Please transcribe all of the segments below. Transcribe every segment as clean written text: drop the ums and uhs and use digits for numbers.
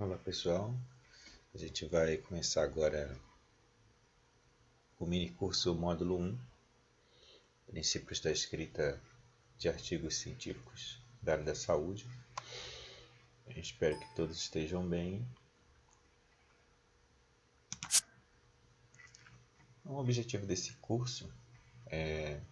Olá pessoal, a gente vai começar agora o mini curso módulo 1, princípios da escrita de artigos científicos da área da saúde. Eu espero que todos estejam bem. O objetivo desse curso é,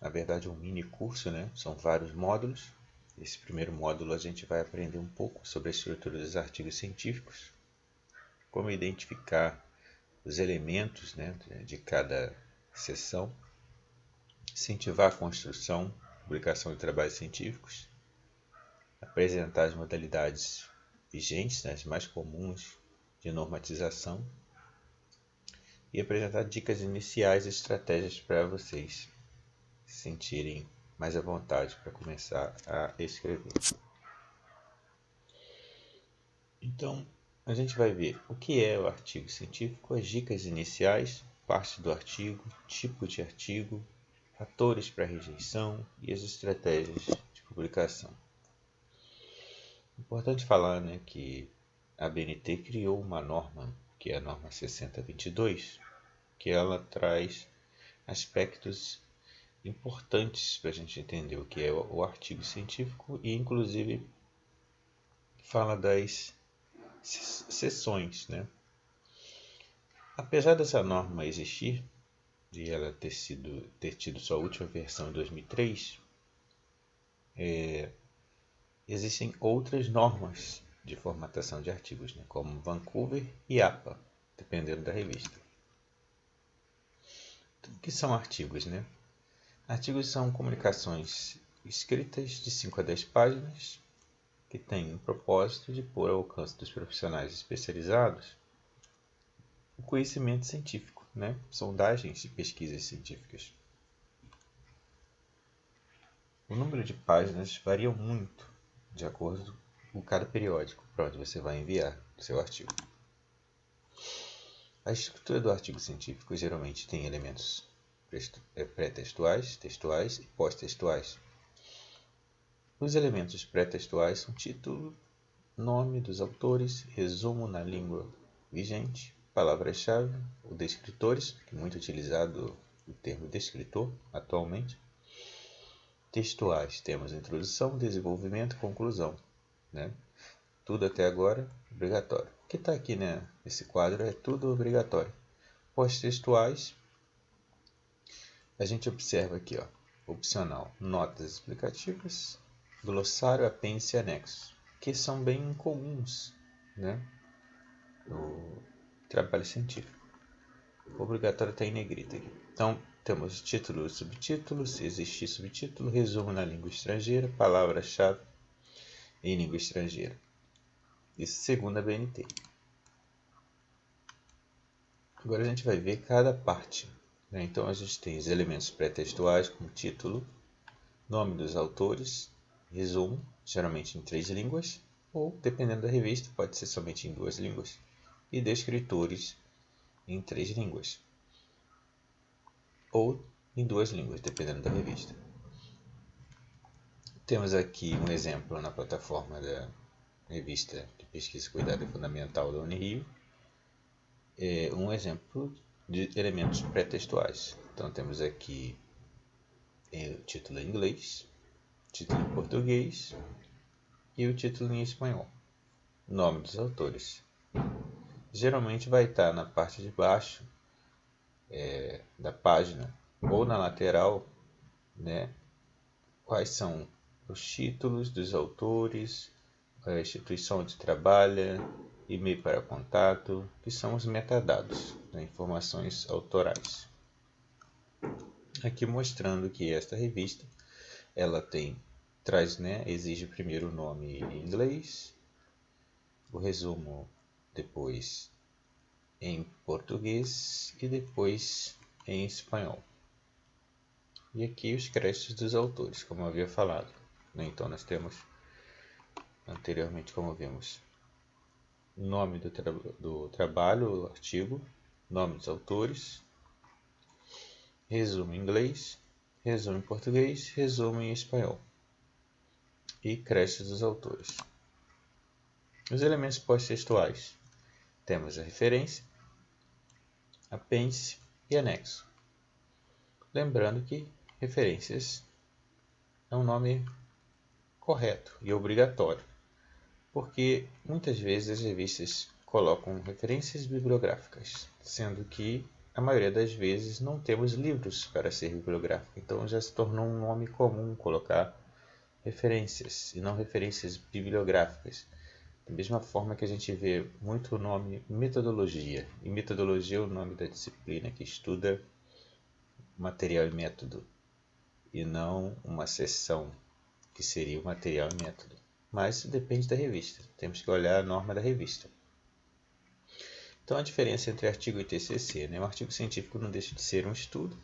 na verdade, um mini curso, né? São vários módulos. Esse primeiro módulo a gente vai aprender um pouco sobre a estrutura dos artigos científicos, como identificar os elementos, né, de cada seção, incentivar a construção, publicação de trabalhos científicos, apresentar as modalidades vigentes, né, as mais comuns de normatização, e apresentar dicas iniciais e estratégias para vocês se sentirem mais à vontade para começar a escrever. Então, a gente vai ver o que é o artigo científico, as dicas iniciais, parte do artigo, tipo de artigo, fatores para rejeição e as estratégias de publicação. Importante falar, né, que a ABNT criou uma norma, que é a norma 6022, que ela traz aspectos importantes para a gente entender o que é o artigo científico e, inclusive, fala das seções, né? Apesar dessa norma existir, e ela ter tido sua última versão em 2003, existem outras normas de formatação de artigos, né, como Vancouver e APA, dependendo da revista. Então, o que são artigos, né? Artigos são comunicações escritas de 5 a 10 páginas que têm o propósito de pôr ao alcance dos profissionais especializados o conhecimento científico, né? Sondagens e pesquisas científicas. O número de páginas varia muito de acordo com cada periódico para onde você vai enviar o seu artigo. A estrutura do artigo científico geralmente tem elementos pré-textuais, textuais e pós-textuais. Os elementos pré-textuais são título, nome dos autores, resumo na língua vigente, palavras-chave, ou descritores, que é muito utilizado o termo descritor atualmente. Textuais, temos introdução, desenvolvimento e conclusão, né? Tudo até agora obrigatório. O que está aqui, né, nesse quadro é tudo obrigatório. Pós-textuais, a gente observa aqui, ó, opcional, notas explicativas, glossário, apêndice e anexo, que são bem comuns, né, no trabalho científico. O obrigatório está em negrito aqui. Então, temos título e subtítulo, se existir subtítulo, resumo na língua estrangeira, palavra-chave em língua estrangeira. Isso segundo a ABNT. Agora a gente vai ver cada parte, né? Então a gente tem os elementos pré-textuais como título, nome dos autores, resumo, geralmente em 3 línguas, ou, dependendo da revista, pode ser somente em 2 línguas, e descritores em 3 línguas, ou em 2 línguas, dependendo da revista. Temos aqui um exemplo na plataforma da revista de pesquisa e cuidado fundamental da Unirio, um exemplo de elementos pré-textuais. Então temos aqui o título em inglês, título em português e o título em espanhol. Nome dos autores. Geralmente vai estar na parte de baixo da página ou na lateral, né, quais são os títulos dos autores, a instituição onde trabalha, e-mail para contato, que são os metadados, né, informações autorais. Aqui mostrando que esta revista ela traz, né, exige primeiro o nome em inglês, o resumo depois em português e depois em espanhol. E aqui os créditos dos autores, como eu havia falado, né? Então nós temos anteriormente, como vimos, nome do trabalho, o artigo, nome dos autores, resumo em inglês, resumo em português, resumo em espanhol e créditos dos autores. Os elementos pós-textuais. Temos a referência, apêndice e anexo. Lembrando que referências é um nome correto e obrigatório, porque muitas vezes as revistas colocam referências bibliográficas, sendo que a maioria das vezes não temos livros para ser bibliográfico, então já se tornou um nome comum colocar referências e não referências bibliográficas. Da mesma forma que a gente vê muito o nome metodologia, e metodologia é o nome da disciplina que estuda material e método, e não uma seção que seria o material e método. Mas depende da revista, temos que olhar a norma da revista. Então a diferença entre artigo e TCC, né? O artigo científico não deixa de ser um estudo,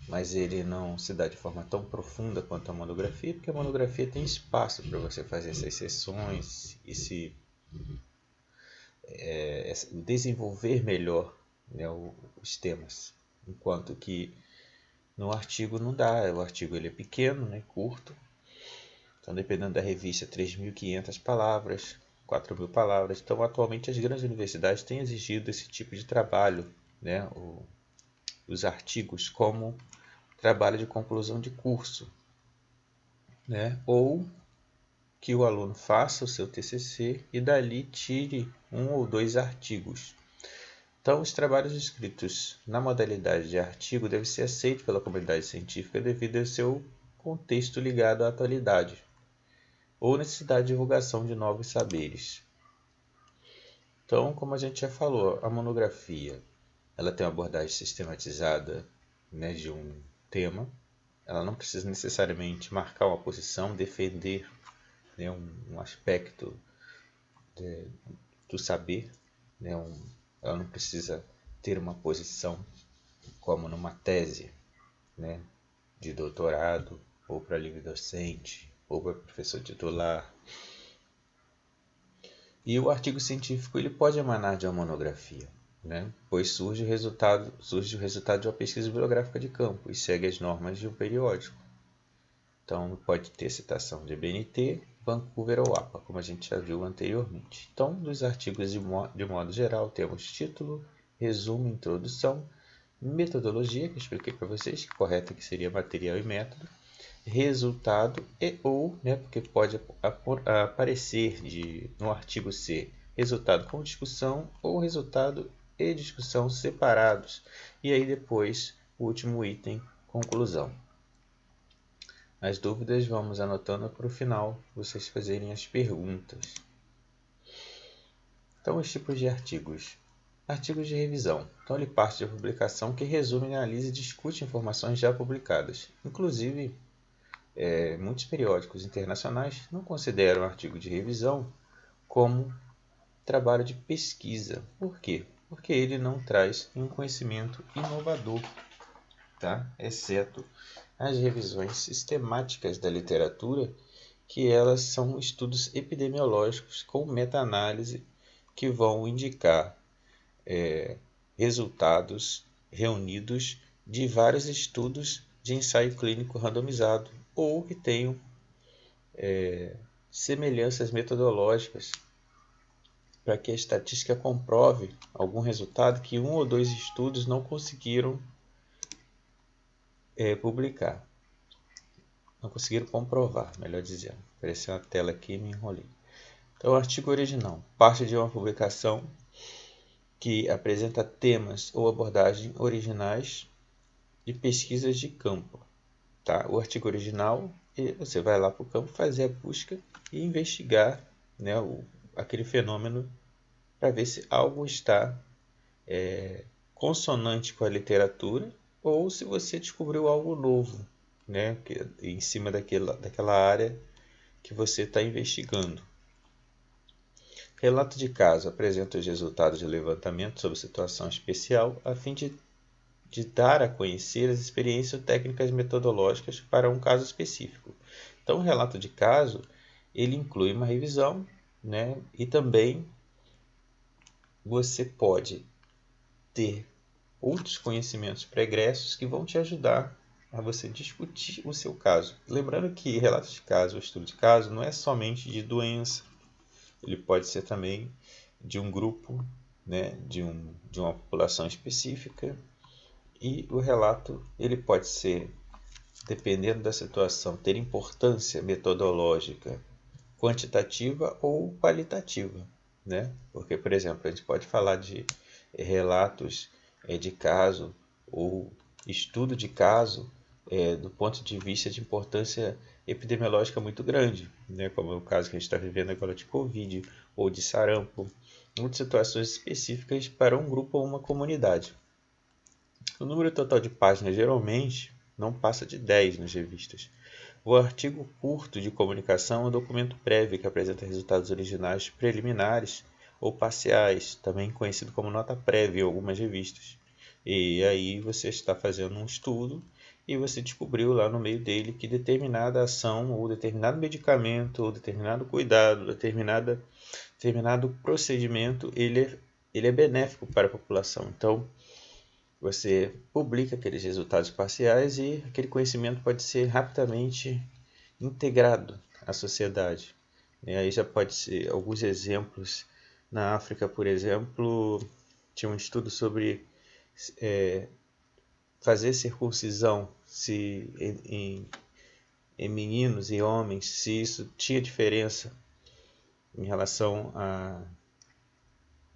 mas ele não se dá de forma tão profunda quanto a monografia, porque a monografia tem espaço para você fazer essas sessões e desenvolver melhor, né, os temas, enquanto que no artigo não dá. O artigo ele é pequeno, né, curto, então dependendo da revista 3.500 palavras, 4.000 palavras. Então atualmente as grandes universidades têm exigido esse tipo de trabalho, né, os artigos como trabalho de conclusão de curso, né, ou que o aluno faça o seu TCC e dali tire 1 ou 2 artigos. Então, os trabalhos escritos na modalidade de artigo devem ser aceitos pela comunidade científica devido ao seu contexto ligado à atualidade ou necessidade de divulgação de novos saberes. Então, como a gente já falou, a monografia ela tem uma abordagem sistematizada, né, de um tema. Ela não precisa necessariamente marcar uma posição, defender, né, um aspecto do saber, né, ela não precisa ter uma posição como numa tese, né, de doutorado, ou para livre docente, ou para professor titular. E o artigo científico ele pode emanar de uma monografia, né, pois surge o resultado de uma pesquisa bibliográfica de campo e segue as normas de um periódico. Então, pode ter citação de BNT, Vancouver ou APA, como a gente já viu anteriormente. Então, dos artigos de modo geral, temos título, resumo, introdução, metodologia, que eu expliquei para vocês, que correta que seria material e método, resultado e ou, né, porque pode aparecer no artigo C, resultado com discussão ou resultado e discussão separados. E aí depois, o último item, conclusão. As dúvidas vamos anotando para o final, vocês fazerem as perguntas. Então, os tipos de artigos. Artigos de revisão. Então, ele parte da publicação que resume, analisa e discute informações já publicadas. Inclusive, muitos periódicos internacionais não consideram o artigo de revisão como trabalho de pesquisa. Por quê? Porque ele não traz um conhecimento inovador, tá? Exceto as revisões sistemáticas da literatura, que elas são estudos epidemiológicos com meta-análise que vão indicar resultados reunidos de vários estudos de ensaio clínico randomizado ou que tenham semelhanças metodológicas para que a estatística comprove algum resultado que 1 ou 2 estudos não conseguiram publicar. Não conseguiram comprovar, melhor dizendo. Apareceu uma tela aqui e me enrolei. Então, o artigo original parte de uma publicação que apresenta temas ou abordagens originais de pesquisas de campo. Tá? O artigo original, você vai lá para o campo fazer a busca e investigar, né, aquele fenômeno para ver se algo está consonante com a literatura ou se você descobriu algo novo, né, em cima daquela área que você está investigando. Relato de caso apresenta os resultados de levantamento sobre situação especial a fim de dar a conhecer as experiências ou técnicas metodológicas para um caso específico. Então, o relato de caso ele inclui uma revisão, né, e também você pode ter outros conhecimentos pregressos que vão te ajudar a você discutir o seu caso. Lembrando que relato de caso ou estudo de caso não é somente de doença, ele pode ser também de um grupo, né, de uma população específica, e o relato ele pode ser, dependendo da situação, ter importância metodológica quantitativa ou qualitativa, né? Porque, por exemplo, a gente pode falar de relatos de caso ou estudo de caso do ponto de vista de importância epidemiológica muito grande, né? Como é o caso que a gente está vivendo agora de Covid ou de sarampo, muitas situações específicas para um grupo ou uma comunidade. O número total de páginas geralmente não passa de 10 nas revistas. O artigo curto de comunicação é um documento prévio que apresenta resultados originais preliminares ou parciais, também conhecido como nota prévia em algumas revistas. E aí você está fazendo um estudo e você descobriu lá no meio dele que determinada ação ou determinado medicamento ou determinado cuidado, determinado procedimento, ele é benéfico para a população. Então, você publica aqueles resultados parciais e aquele conhecimento pode ser rapidamente integrado à sociedade. E aí já pode ser alguns exemplos. Na África, por exemplo, tinha um estudo sobre fazer circuncisão em meninos e homens, se isso tinha diferença em relação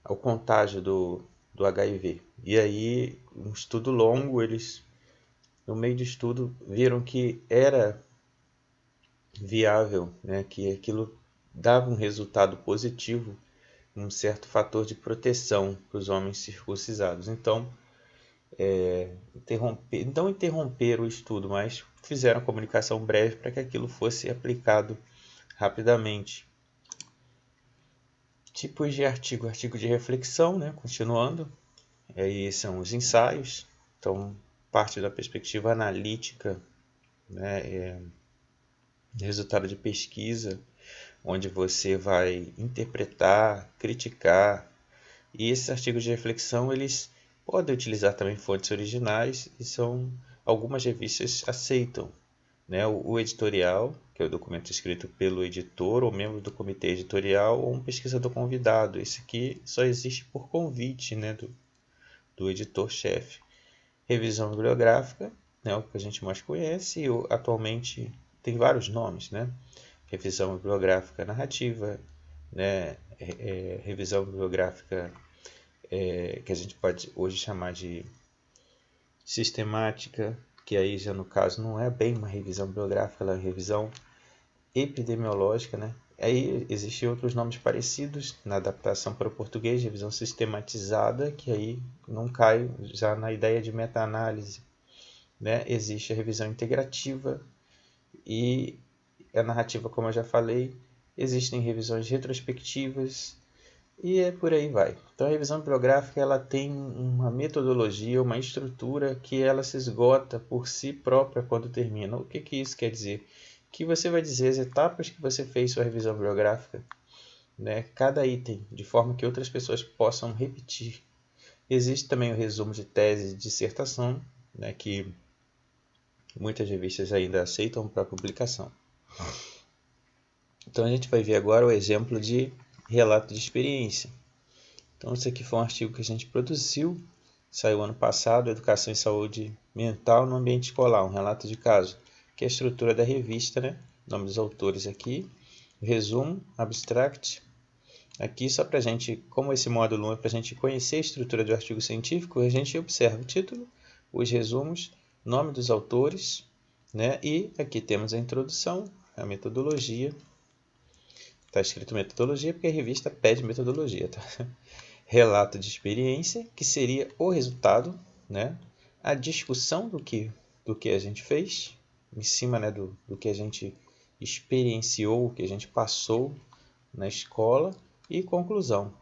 ao contágio do HIV. E aí, um estudo longo, eles, no meio de estudo, viram que era viável, né, que aquilo dava um resultado positivo, um certo fator de proteção para os homens circuncisados. Então, não interromperam o estudo, mas fizeram a comunicação breve para que aquilo fosse aplicado rapidamente. Tipos de artigo. Artigo de reflexão, né, continuando. Aí são os ensaios. Então, parte da perspectiva analítica, né, resultado de pesquisa, onde você vai interpretar, criticar. E esses artigos de reflexão, eles podem utilizar também fontes originais e algumas revistas aceitam, né? O editorial, que é o documento escrito pelo editor ou membro do comitê editorial ou um pesquisador convidado. Esse aqui só existe por convite, né, do editor-chefe. Revisão bibliográfica, né, o que a gente mais conhece, e atualmente tem vários nomes, né? Revisão bibliográfica narrativa, né? Revisão bibliográfica que a gente pode hoje chamar de sistemática, que aí já no caso não é bem uma revisão bibliográfica, ela é uma revisão epidemiológica, né? Aí existem outros nomes parecidos na adaptação para o português, revisão sistematizada, que aí não cai já na ideia de meta-análise, né? Existe a revisão integrativa e a narrativa, como eu já falei, existem revisões retrospectivas e por aí vai. Então a revisão bibliográfica ela tem uma metodologia, uma estrutura que ela se esgota por si própria quando termina. O que isso quer dizer? Que você vai dizer as etapas que você fez sua revisão bibliográfica, né? Cada item, de forma que outras pessoas possam repetir. Existe também o resumo de tese e dissertação, né, que muitas revistas ainda aceitam para publicação. Então a gente vai ver agora o exemplo de relato de experiência. Então esse aqui foi um artigo que a gente produziu, saiu ano passado, Educação e Saúde Mental no Ambiente Escolar, um relato de caso, que é a estrutura da revista, né? O nome dos autores aqui, resumo, abstract. Aqui só para a gente, como esse módulo 1 é para a gente conhecer a estrutura do artigo científico, a gente observa o título, os resumos, nome dos autores, né? E aqui temos a introdução, a metodologia. Está escrito metodologia porque a revista pede metodologia, tá? Relato de experiência, que seria o resultado, né? A discussão do que a gente fez, em cima, né, do que a gente experienciou, o que a gente passou na escola, e conclusão.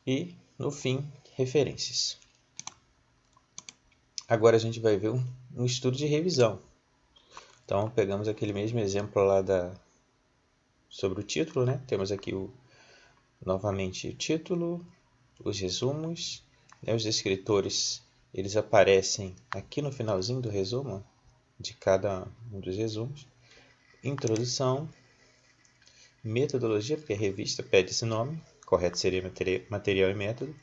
E, no fim, referências. Agora a gente vai ver um estudo de revisão. Então, pegamos aquele mesmo exemplo lá sobre o título, né? Temos aqui novamente o título, os resumos, né? Os descritores, eles aparecem aqui no finalzinho do resumo, de cada um dos resumos. Introdução, Metodologia, porque a revista pede esse nome, correto seria material e método.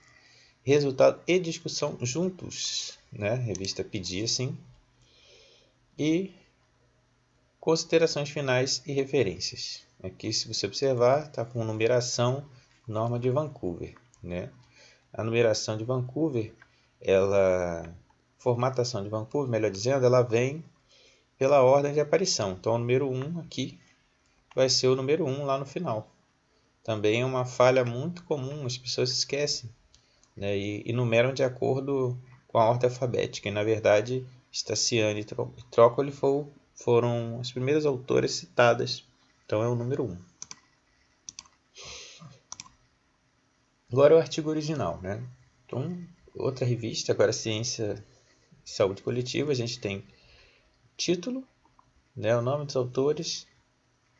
Resultado e discussão juntos, né? A revista pedia assim. E considerações finais e referências. Aqui, se você observar, está com numeração, norma de Vancouver, né? A numeração de Vancouver, formatação de Vancouver, melhor dizendo, ela vem pela ordem de aparição. Então, o número 1 aqui vai ser o número 1 lá no final. Também é uma falha muito comum, as pessoas esquecem, né? E numeram de acordo com a ordem alfabética. E, na verdade, Stassiani e Trócoli foram as primeiras autoras citadas. Então, é o número 1. Agora, o artigo original, né? Então, outra revista, agora Ciência e Saúde Coletiva, a gente tem título, né? O nome dos autores,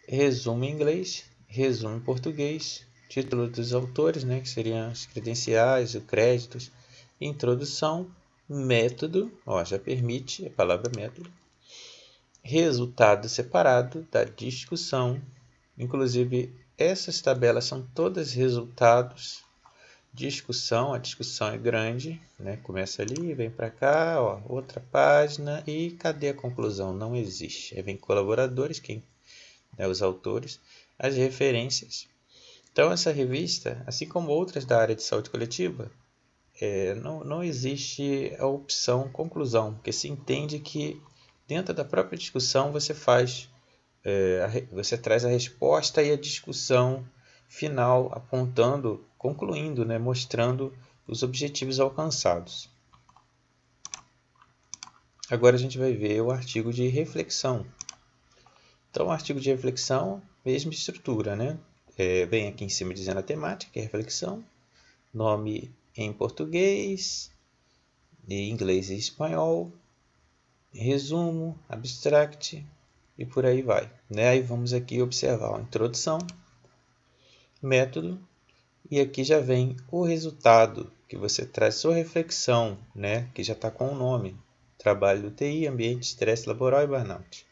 resumo em inglês, resumo em português, título dos autores, né? Que seriam as credenciais, os créditos, introdução, método, já permite a palavra método, resultado separado da discussão, inclusive essas tabelas são todas resultados, discussão, a discussão é grande, né? Começa ali, vem para cá, outra página e cadê a conclusão? Não existe. Aí vem colaboradores, os autores, as referências. Então essa revista, assim como outras da área de saúde coletiva, não existe a opção conclusão, porque se entende que dentro da própria discussão você você traz a resposta e a discussão final apontando, concluindo, né, mostrando os objetivos alcançados. Agora a gente vai ver o artigo de reflexão. Então, o artigo de reflexão, mesma estrutura, né? Vem aqui em cima dizendo a temática, que é reflexão, nome em português, em inglês e espanhol, resumo, abstract e por aí vai, né? Aí vamos aqui observar a introdução, método, e aqui já vem o resultado, que você traz sua reflexão, né? Que já está com o nome, trabalho do TI, ambiente, estresse laboral e burnout.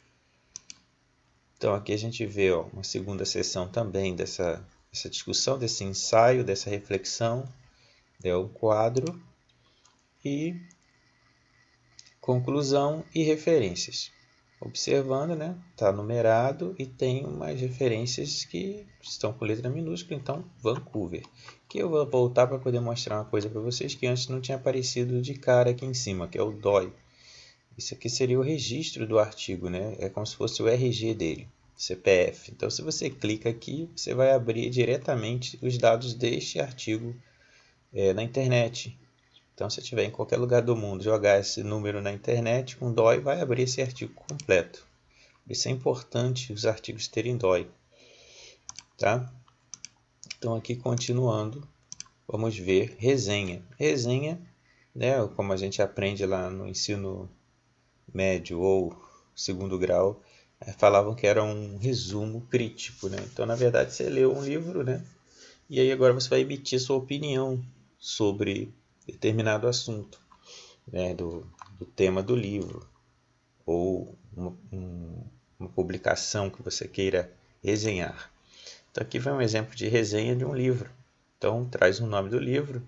Então aqui a gente vê uma segunda sessão também dessa discussão, desse ensaio, dessa reflexão, o quadro e conclusão e referências. Observando, né? Está numerado e tem umas referências que estão com letra minúscula, então Vancouver. Que eu vou voltar para poder mostrar uma coisa para vocês que antes não tinha aparecido de cara aqui em cima, que é o DOI. Isso aqui seria o registro do artigo, né? É como se fosse o RG dele, CPF. Então, se você clica aqui, você vai abrir diretamente os dados deste artigo na internet. Então, se tiver em qualquer lugar do mundo, jogar esse número na internet com DOI, vai abrir esse artigo completo. Por isso é importante os artigos terem DOI. Tá? Então, aqui continuando, vamos ver resenha. Resenha, né, como a gente aprende lá no ensino médio ou segundo grau, falavam que era um resumo crítico, né? Então, na verdade, você leu um livro, né? E aí agora você vai emitir sua opinião sobre determinado assunto, né? Do tema do livro, ou uma publicação que você queira resenhar. Então, aqui vai um exemplo de resenha de um livro. Então, traz o nome do livro,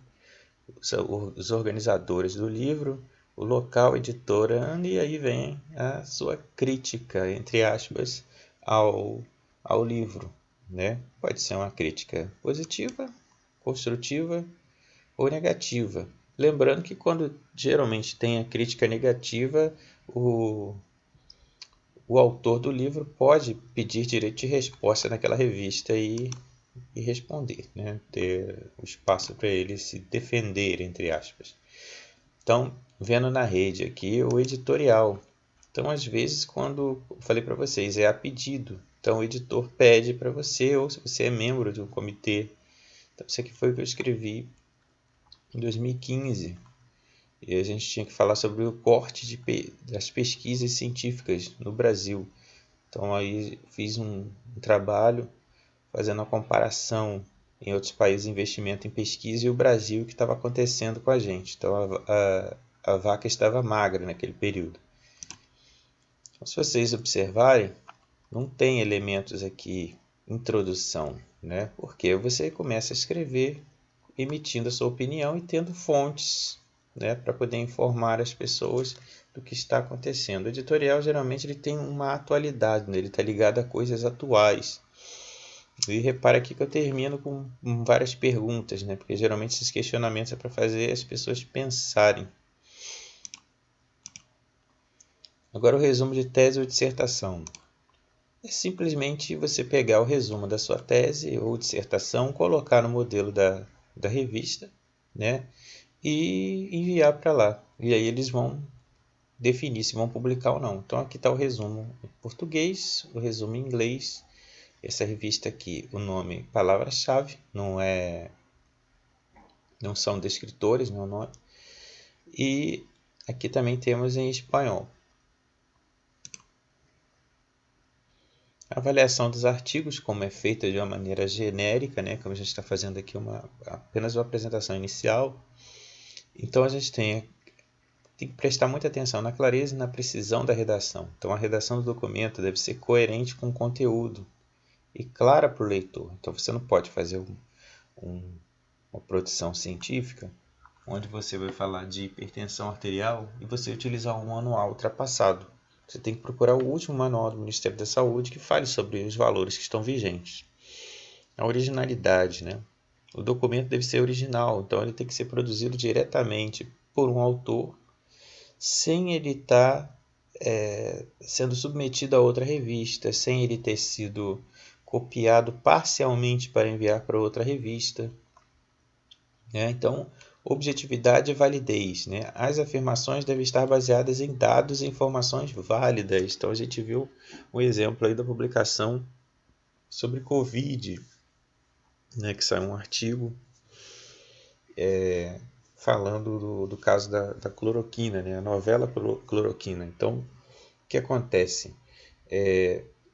os organizadores do livro, o local, editora, e aí vem a sua crítica, entre aspas, ao livro, né? Pode ser uma crítica positiva, construtiva ou negativa. Lembrando que quando geralmente tem a crítica negativa, o autor do livro pode pedir direito de resposta naquela revista e responder, né? Ter o espaço para ele se defender, entre aspas. Então, vendo na rede aqui o editorial. Então, às vezes, quando eu falei para vocês, é a pedido. Então, o editor pede para você, ou se você é membro de um comitê. Então, isso aqui foi o que eu escrevi em 2015. E a gente tinha que falar sobre o corte das pesquisas científicas no Brasil. Então, aí fiz um trabalho fazendo uma comparação em outros países de investimento em pesquisa e o Brasil, que estava acontecendo com a gente. Então, a vaca estava magra naquele período. Então, se vocês observarem, não tem elementos aqui introdução, né? Porque você começa a escrever emitindo a sua opinião e tendo fontes, né, para poder informar as pessoas do que está acontecendo. O editorial geralmente ele tem uma atualidade, né? Ele está ligado a coisas atuais. E repara aqui que eu termino com várias perguntas, né? Porque geralmente esses questionamentos é para fazer as pessoas pensarem. Agora o resumo de tese ou dissertação. É simplesmente você pegar o resumo da sua tese ou dissertação, colocar no modelo da revista, né? E enviar para lá. E aí eles vão definir se vão publicar ou não. Então aqui está o resumo em português, o resumo em inglês. Essa revista aqui, o nome palavra-chave, não são descritores, não é o nome. E aqui também temos em espanhol. A avaliação dos artigos, como é feita de uma maneira genérica, né? Como a gente está fazendo aqui apenas uma apresentação inicial. Então a gente tem que prestar muita atenção na clareza e na precisão da redação. Então a redação do documento deve ser coerente com o conteúdo e clara para o leitor. Então você não pode fazer uma produção científica onde você vai falar de hipertensão arterial e você utilizar um manual ultrapassado. Você tem que procurar o último manual do Ministério da Saúde que fale sobre os valores que estão vigentes. A originalidade, né? O documento deve ser original, então ele tem que ser produzido diretamente por um autor sem ele estar sendo submetido a outra revista, sem ele ter sido copiado parcialmente para enviar para outra revista. Né? Então, objetividade e validez. Né? As afirmações devem estar baseadas em dados e informações válidas. Então, a gente viu um exemplo aí da publicação sobre Covid, né? Que saiu um artigo falando do caso da cloroquina, né? A novela cloroquina. Então, o que acontece?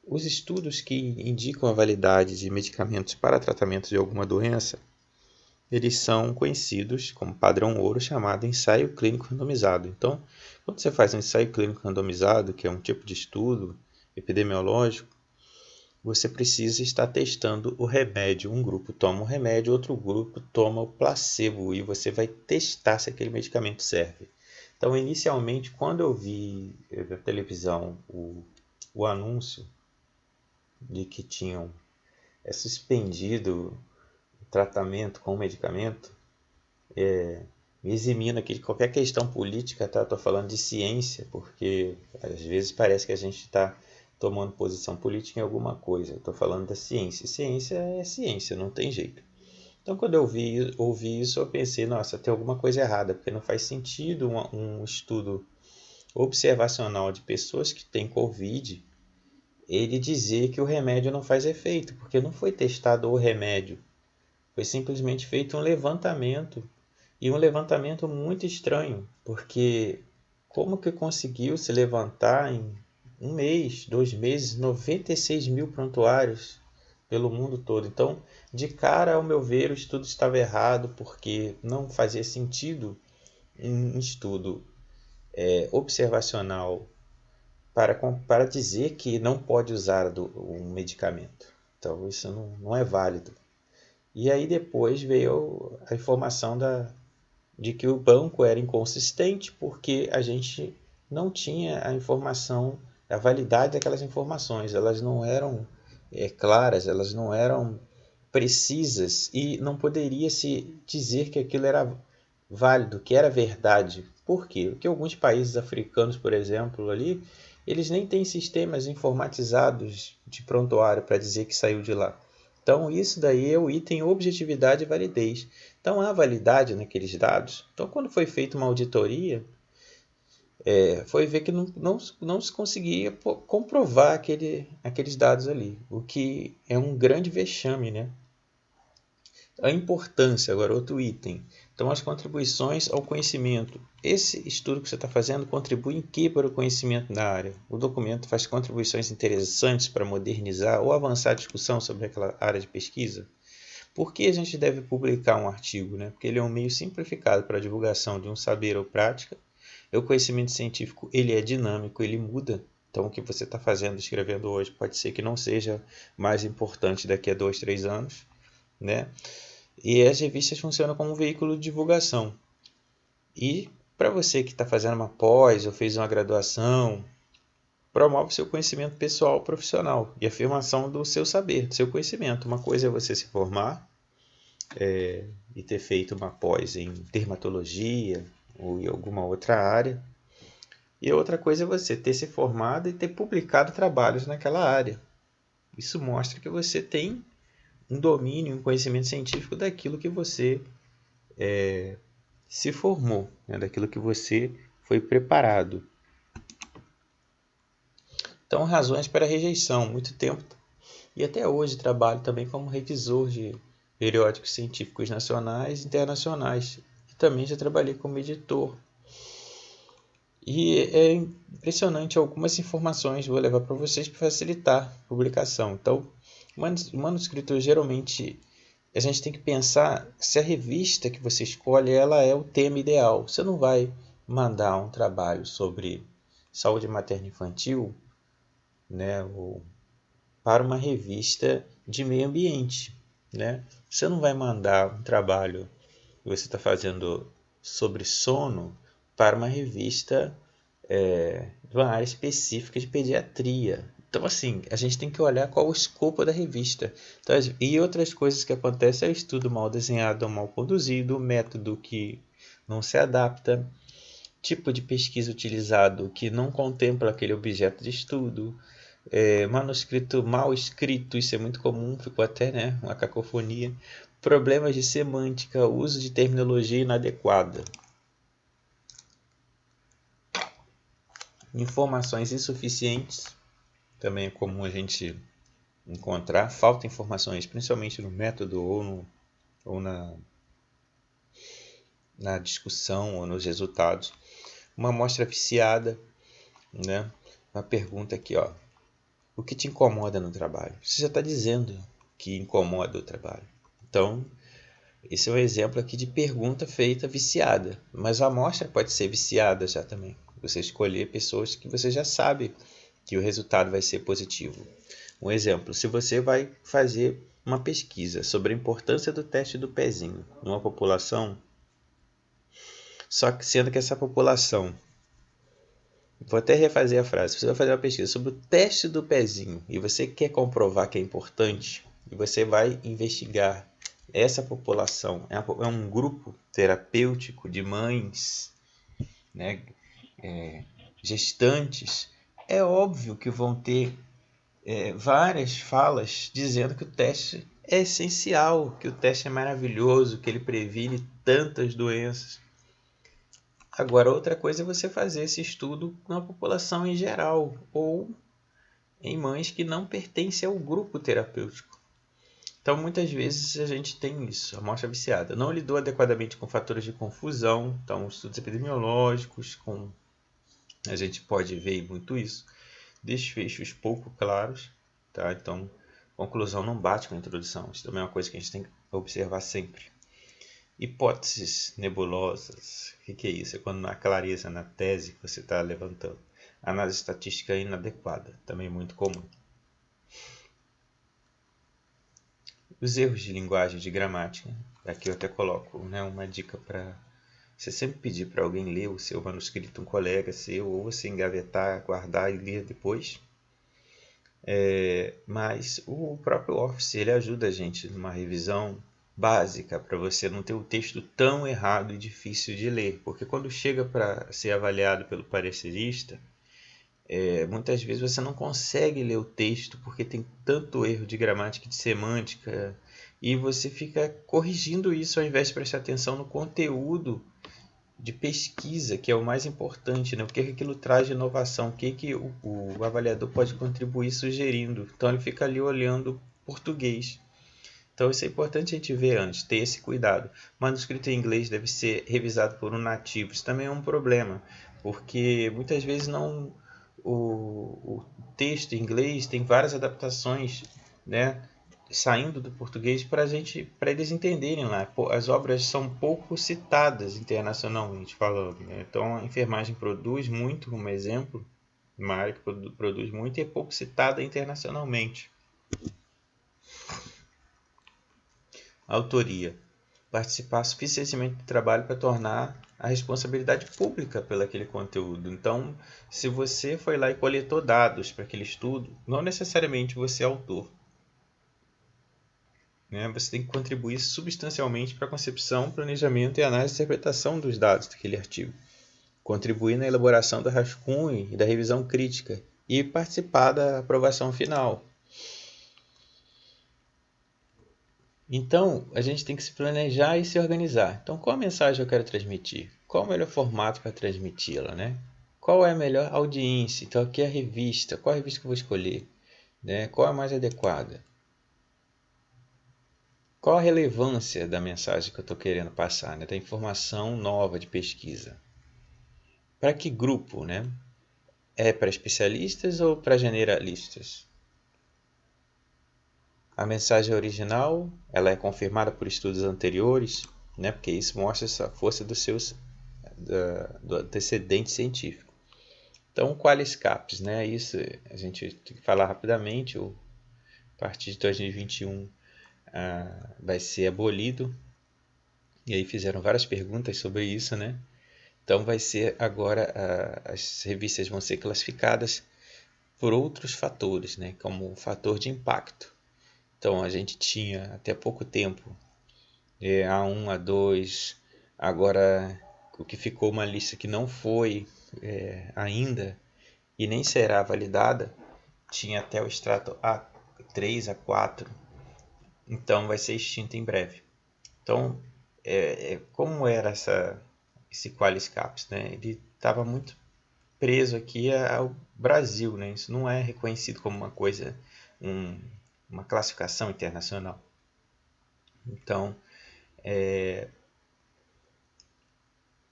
Os estudos que indicam a validade de medicamentos para tratamento de alguma doença, eles são conhecidos como padrão ouro, chamado ensaio clínico randomizado. Então, quando você faz um ensaio clínico randomizado, que é um tipo de estudo epidemiológico, você precisa estar testando o remédio. Um grupo toma o remédio, outro grupo toma o placebo e você vai testar se aquele medicamento serve. Então, inicialmente, quando eu vi na televisão o anúncio de que tinham suspendido o tratamento com o medicamento, me eximindo aqui de qualquer questão política, tá? Estou falando de ciência, porque às vezes parece que a gente está tomando posição política em alguma coisa. Estou falando da ciência. Ciência é ciência, não tem jeito. Então, quando eu ouvi isso, eu pensei, nossa, tem alguma coisa errada, porque não faz sentido um estudo observacional de pessoas que têm Covid ele dizer que o remédio não faz efeito, porque não foi testado o remédio. Foi simplesmente feito um levantamento, e um levantamento muito estranho, porque como que conseguiu se levantar em um mês, 2 meses, 96 mil prontuários pelo mundo todo? Então, de cara, ao meu ver, o estudo estava errado, porque não fazia sentido um estudo observacional para dizer que não pode usar um medicamento. Então, isso não é válido. E aí depois veio a informação de que o banco era inconsistente porque a gente não tinha a informação, a validade daquelas informações. Elas não eram claras, elas não eram precisas e não poderia se dizer que aquilo era válido, que era verdade. Por quê? Porque alguns países africanos, por exemplo, ali, eles nem têm sistemas informatizados de prontuário para dizer que saiu de lá. Então, isso daí é o item objetividade e validez. Então, há validade naqueles dados. Então, quando foi feita uma auditoria, foi ver que não se conseguia comprovar aqueles dados ali, o que é um grande vexame, né? A importância, agora outro item. Então, as contribuições ao conhecimento. Esse estudo que você está fazendo contribui em que para o conhecimento da área? O documento faz contribuições interessantes para modernizar ou avançar a discussão sobre aquela área de pesquisa? Por que a gente deve publicar um artigo? Né? Porque ele é um meio simplificado para a divulgação de um saber ou prática. O conhecimento científico ele é dinâmico, ele muda. Então, o que você está fazendo, escrevendo hoje, pode ser que não seja mais importante daqui a 2, 3 anos, né? E as revistas funcionam como um veículo de divulgação. E para você que está fazendo uma pós ou fez uma graduação, promove seu conhecimento pessoal profissional e afirmação do seu saber, do seu conhecimento. Uma coisa é você se formar e ter feito uma pós em dermatologia ou em alguma outra área. E outra coisa é você ter se formado e ter publicado trabalhos naquela área. Isso mostra que você tem um domínio, um conhecimento científico daquilo que você se formou, né? Daquilo que você foi preparado. Então, razões para rejeição. Muito tempo e até hoje trabalho também como revisor de periódicos científicos nacionais e internacionais. E também já trabalhei como editor. E é impressionante algumas informações, vou levar para vocês para facilitar a publicação. Então, o manuscrito geralmente a gente tem que pensar se a revista que você escolhe ela é o tema ideal. Você não vai mandar um trabalho sobre saúde materno-infantil, né, ou para uma revista de meio ambiente, né? Você não vai mandar um trabalho que você está fazendo sobre sono para uma revista de uma área específica de pediatria. Então, assim, a gente tem que olhar qual o escopo da revista. Então, e outras coisas que acontecem é o estudo mal desenhado ou mal conduzido, o método que não se adapta, tipo de pesquisa utilizado que não contempla aquele objeto de estudo, manuscrito mal escrito, isso é muito comum, ficou até, né, uma cacofonia, problemas de semântica, uso de terminologia inadequada, informações insuficientes, também é comum a gente encontrar, falta informações, principalmente no método ou na discussão ou nos resultados, uma amostra viciada, né? Uma pergunta aqui, ó. O que te incomoda no trabalho? Você já está dizendo que incomoda o trabalho. Então, esse é um exemplo aqui de pergunta feita viciada. Mas a amostra pode ser viciada já também. Você escolher pessoas que você já sabe que o resultado vai ser positivo. Um exemplo, se você vai fazer uma pesquisa sobre a importância do teste do pezinho numa população, só que sendo que essa população, vou até refazer a frase, você vai fazer uma pesquisa sobre o teste do pezinho e você quer comprovar que é importante, e você vai investigar essa população, é um grupo terapêutico de mães, né, gestantes, é óbvio que vão ter várias falas dizendo que o teste é essencial, que o teste é maravilhoso, que ele previne tantas doenças. Agora, outra coisa é você fazer esse estudo na população em geral ou em mães que não pertencem ao grupo terapêutico. Então, muitas vezes a gente tem isso, a amostra viciada. Não lidou adequadamente com fatores de confusão, então estudos epidemiológicos, a gente pode ver muito isso. Desfechos pouco claros, tá? Então, conclusão não bate com a introdução. Isso também é uma coisa que a gente tem que observar sempre. Hipóteses nebulosas. O que é isso? É quando não há clareza na tese que você está levantando. Análise estatística inadequada, também muito comum. Os erros de linguagem, de gramática. Aqui eu até coloco, né, uma dica para você sempre pedir para alguém ler o seu manuscrito, um colega seu, ou você engavetar, guardar e ler depois. Mas o próprio Office ele ajuda a gente numa revisão básica para você não ter o texto tão errado e difícil de ler, porque quando chega para ser avaliado pelo parecerista, muitas vezes você não consegue ler o texto porque tem tanto erro de gramática e de semântica e você fica corrigindo isso ao invés de prestar atenção no conteúdo de pesquisa, que é o mais importante, né? O que aquilo traz de inovação, o que o avaliador pode contribuir sugerindo. Então ele fica ali olhando português. Então isso é importante a gente ver antes, ter esse cuidado. O manuscrito em inglês deve ser revisado por um nativo. Isso também é um problema, porque muitas vezes não o texto em inglês tem várias adaptações, né, saindo do português para eles entenderem lá. As obras são pouco citadas internacionalmente falando, né? Então a enfermagem produz muito, como exemplo, uma área que produz muito e é pouco citada internacionalmente. Autoria. Participar suficientemente do trabalho para tornar a responsabilidade pública pelo aquele conteúdo. Então, se você foi lá e coletou dados para aquele estudo, não necessariamente você é autor. Né? Você tem que contribuir substancialmente para a concepção, planejamento e análise e interpretação dos dados daquele artigo. Contribuir na elaboração do rascunho e da revisão crítica e participar da aprovação final. Então, a gente tem que se planejar e se organizar. Então, qual mensagem eu quero transmitir? Qual o melhor formato para transmiti-la, né? Qual é a melhor audiência? Então, aqui é a revista. Qual a revista que eu vou escolher? Né? Qual é a mais adequada? Qual a relevância da mensagem que eu estou querendo passar, né? Da informação nova de pesquisa? Para que grupo, né? É para especialistas ou para generalistas? A mensagem original, ela é confirmada por estudos anteriores, né? Porque isso mostra essa força do antecedente científico. Então, quais CAPs, né? Isso a gente tem que falar rapidamente. A partir de 2021 vai ser abolido. E aí fizeram várias perguntas sobre isso, né? Então vai ser agora as revistas vão ser classificadas por outros fatores, né? Como o fator de impacto. Então a gente tinha até pouco tempo A1, A2, agora o que ficou uma lista que não foi ainda e nem será validada, tinha até o extrato A3, A4, então vai ser extinto em breve. Então, como era esse Qualis Caps, né? Ele estava muito preso aqui ao Brasil, né? Isso não é reconhecido como uma coisa, uma classificação internacional. Então,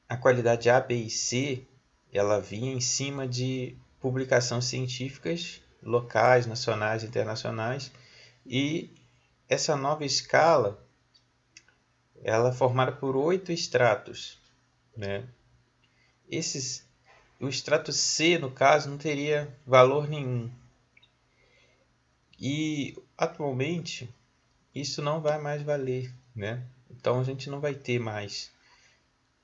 a qualidade A, B e C, ela vinha em cima de publicações científicas locais, nacionais, internacionais, e essa nova escala, ela é formada por 8 estratos, né? O extrato C, no caso, não teria valor nenhum. E atualmente isso não vai mais valer, né? Então a gente não vai ter mais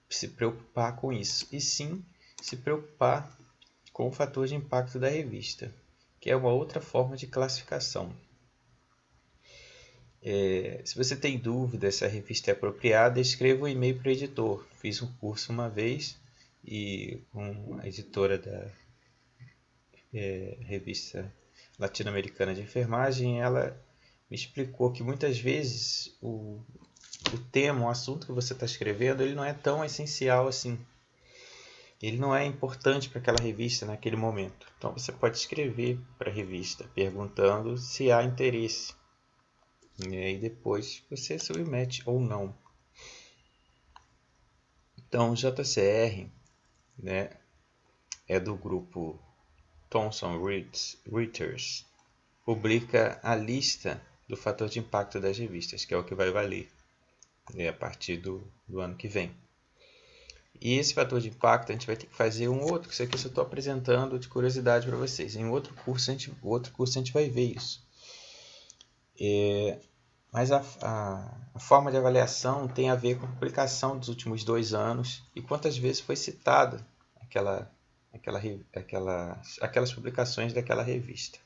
se preocupar com isso, e sim se preocupar com o fator de impacto da revista, que é uma outra forma de classificação. Se você tem dúvida se a revista é apropriada, escreva um e-mail para o editor. Fiz um curso uma vez e com a editora da revista latino-americana de enfermagem, ela me explicou que muitas vezes o tema, o assunto que você está escrevendo, ele não é tão essencial assim. Ele não é importante para aquela revista naquele momento. Então você pode escrever para a revista perguntando se há interesse. E aí depois você submete ou não. Então o JCR, né, é do grupo Thomson Reuters, publica a lista do fator de impacto das revistas, que é o que vai valer a partir do ano que vem. E esse fator de impacto a gente vai ter que fazer um outro, que isso aqui eu só estou apresentando de curiosidade para vocês. Em outro curso a gente vai ver isso. Mas a forma de avaliação tem a ver com a publicação dos últimos 2 anos e quantas vezes foi citada aquelas publicações daquela revista.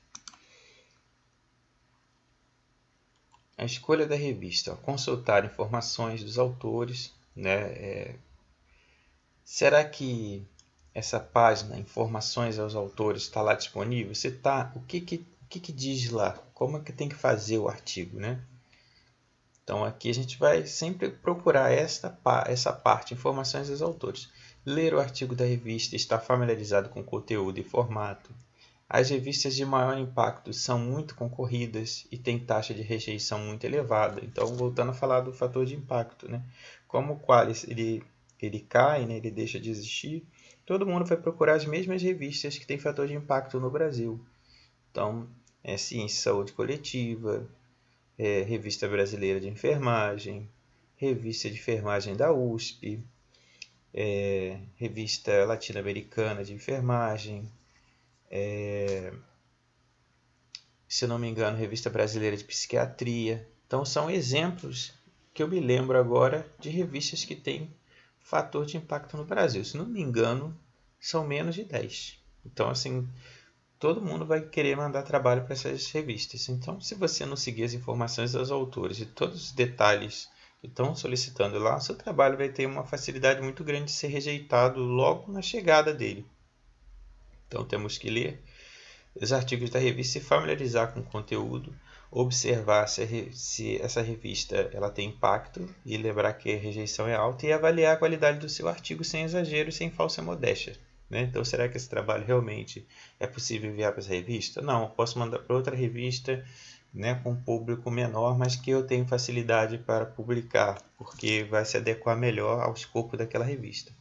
A escolha da revista, consultar informações dos autores, né? Será que essa página, informações aos autores, está lá disponível? O que diz lá? Como é que tem que fazer o artigo, né? Então aqui a gente vai sempre procurar essa parte, informações dos autores. Ler o artigo da revista, estar familiarizado com o conteúdo e formato. As revistas de maior impacto são muito concorridas e têm taxa de rejeição muito elevada. Então, voltando a falar do fator de impacto, né? Como o Qualis ele cai, né? Ele deixa de existir, todo mundo vai procurar as mesmas revistas que têm fator de impacto no Brasil. Então, Ciência e Saúde Coletiva, Revista Brasileira de Enfermagem, Revista de Enfermagem da USP, Revista Latino-Americana de Enfermagem, se não me engano, Revista Brasileira de Psiquiatria. Então são exemplos que eu me lembro agora de revistas que têm fator de impacto no Brasil. Se não me engano, são menos de 10. Então, assim, todo mundo vai querer mandar trabalho para essas revistas. Então, se você não seguir as informações dos autores e todos os detalhes que estão solicitando lá, seu trabalho vai ter uma facilidade muito grande de ser rejeitado logo na chegada dele. Então, temos que ler os artigos da revista, se familiarizar com o conteúdo, observar se essa revista ela tem impacto e lembrar que a rejeição é alta e avaliar a qualidade do seu artigo sem exagero e sem falsa modéstia. Né? Então, será que esse trabalho realmente é possível enviar para essa revista? Não, eu posso mandar para outra revista, né, com um público menor, mas que eu tenho facilidade para publicar, porque vai se adequar melhor ao escopo daquela revista.